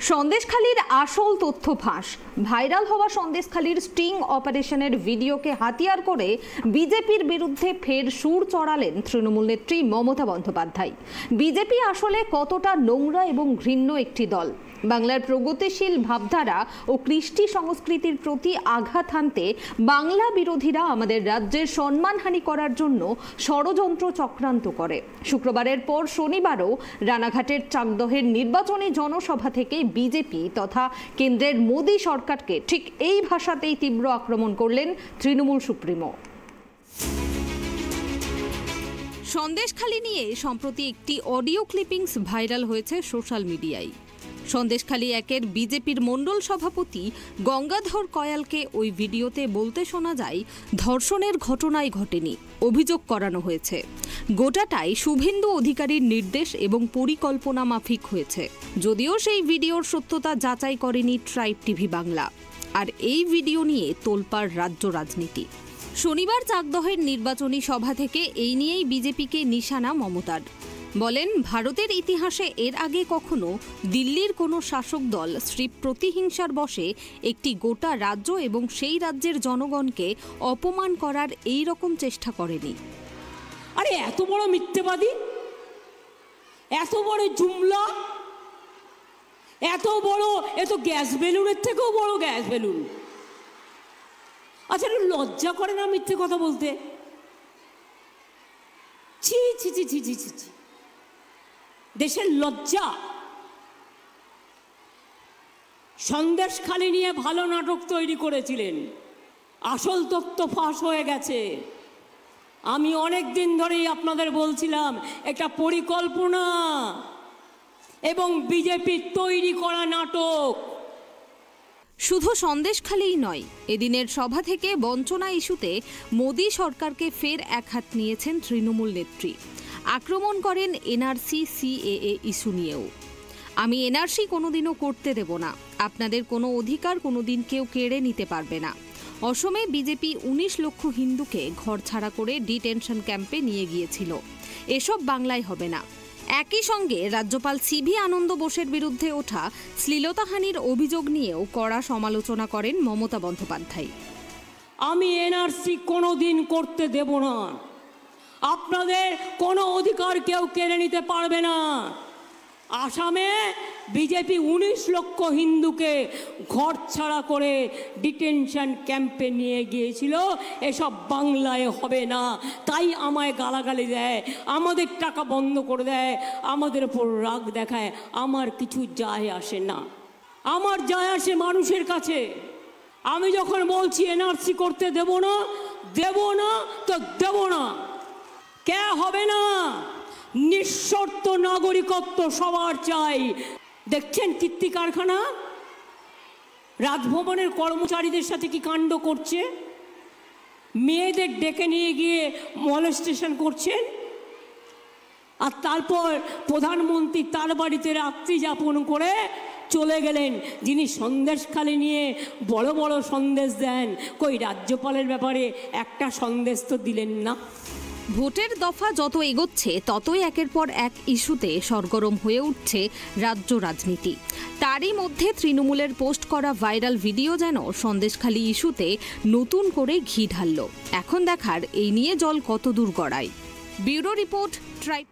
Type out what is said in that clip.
সন্দেশখালীর আসল তথ্য ফাঁস। ভাইরাল হওয়া সন্দেশখালীর স্টিং অপারেশনের ভিডিওকে হাতিয়ার করে বিজেপির বিরুদ্ধে ফের সুর চড়ালেন তৃণমূল নেত্রী মমতা বন্দ্যোপাধ্যায়। বিজেপি আসলে কতটা নোংরা এবং ঘৃণ্য একটি দল। বাংলার প্রগতিশীল ভাবধারা ও কৃষ্টি সংস্কৃতির প্রতি আঘাত হানতে বাংলা বিরোধীরা আমাদের রাজ্যের সম্মানহানি করার জন্য ষড়যন্ত্র চক্রান্ত করে। শুক্রবারের পর শনিবারও রানাঘাটের চাকদহের নির্বাচনী জনসভা থেকে বিজেপি তথা কেন্দ্রের মোদী সরকারকে ঠিক এই ভাষাতেই তীব্র আক্রমণ করলেন তৃণমূল সুপ্রিমো। সন্দেশখালী নিয়ে সম্প্রতি একটি অডিও ক্লিপিংস ভাইরাল হয়েছে সোশ্যাল মিডিয়ায়। সন্দেশখালী একের বিজেপির মণ্ডল সভাপতি গঙ্গাধর কয়ালকে ওই ভিডিওতে বলতে শোনা যায়, ধর্ষণের ঘটনাই ঘটেনি, অভিযোগ করানো হয়েছে। গোটাটাই শুভেন্দু অধিকারীর নির্দেশ এবং পরিকল্পনা মাফিক হয়েছে। যদিও সেই ভিডিওর সত্যতা যাচাই করেনি ট্রাইব টিভি বাংলা। আর এই ভিডিও নিয়ে তোলপাড় রাজ্য রাজনীতি। শনিবার চাকদহের নির্বাচনী সভা থেকে এই নিয়েই বিজেপিকে নিশানা মমতার। বলেন, ভারতের ইতিহাসে এর আগে কখনো দিল্লির কোনো শাসক দল স্ত্রী প্রতিহিংসার বশে একটি গোটা রাজ্য এবং সেই রাজ্যের জনগণকে অপমান করার এই রকম চেষ্টা করেনি। আরে এত বড় মিথ্যেবাদী, এত বড় জুমলা, এত বড়, এত গ্যাস বেলুনের থেকেও বড় গ্যাস বেলুন। আচ্ছা, লজ্জা করে না মিথ্যে কথা বলতে? ছি ছি ছি ছি ছি ছি, দেশের লজ্জা। সন্দেশখালী নিয়ে ভালো নাটক তৈরি করেছিলেন, আসল তথ্য ফাঁস হয়ে গেছে। আমি অনেক দিন ধরেই আপনাদের বলছিলাম, একটা পরিকল্পনা এবং বিজেপির তৈরি করা নাটক। শুধু সন্দেশখালীই নয়, এদিনের সভা থেকে বঞ্চনা ইস্যুতে মোদী সরকারকে ফের এক হাত নিয়েছেন তৃণমূল নেত্রী। আক্রমণ করেন এনআরসি সিএএ ইস্যু নিয়েও। আমি এনআরসি কোনোদিনও করতে দেব না, আপনাদের কোনো অধিকার কোনোদিন কেউ কেড়ে নিতে পারবে না। অসমে বিজেপি ১৯ লক্ষ হিন্দুকে ঘরছাড়া করে ডিটেনশন ক্যাম্পে নিয়ে গিয়েছিল, এসব বাংলায় হবে না। একই সঙ্গে রাজ্যপাল সিভি আনন্দ বোসের বিরুদ্ধে ওঠা শ্লীলতাহানির অভিযোগ নিয়েও কড়া সমালোচনা করেন মমতা বন্দ্যোপাধ্যায়। আমি এনআরসি কোনোদিন করতে দেব না, আপনাদের কোনো অধিকার কেউ কেড়ে নিতে পারবে না। আসামে বিজেপি ১৯ লক্ষ হিন্দুকে ঘর ছাড়া করে ডিটেনশন ক্যাম্পে নিয়ে গিয়েছিল, এসব বাংলায় হবে না। তাই আমায় গালাগালি দেয়, আমাদের টাকা বন্ধ করে দেয়, আমাদের ওপর রাগ দেখায়। আমার কিছু যায় আসে না, আমার যায় আসে মানুষের কাছে। আমি যখন বলছি এনআরসি করতে দেব না, দেব না তো দেব না। কে হবে না? নিঃশর্ত নাগরিকত্ব সবার চাই। দেখছেন কীর্তি কারখানা রাজভবনের কর্মচারীদের সাথে কি কাণ্ড করছে, মেয়েদের ডেকে নিয়ে গিয়ে মলেস্টেশন করছেন। আর তারপর প্রধানমন্ত্রী তার বাড়িতে রাত্রি যাপন করে চলে গেলেন, যিনি সন্দেশখালী নিয়ে বড় বড় সন্দেশ দেন। কই রাজ্যপালের ব্যাপারে একটা সন্দেশ তো দিলেন না। ভোটের দফা যত এগোচ্ছে ততই একের পর এক ইস্যুতে সরগরম হয়ে উঠছে রাজ্য রাজনীতি। তারই মধ্যে তৃণমূলের পোস্ট করা ভাইরাল ভিডিও যেন সন্দেশখালী ইস্যুতে নতুন করে ঘি ঢালল। এখন দেখার এই নিয়ে জল কত দূর গড়ায়। Bureau report, tribe.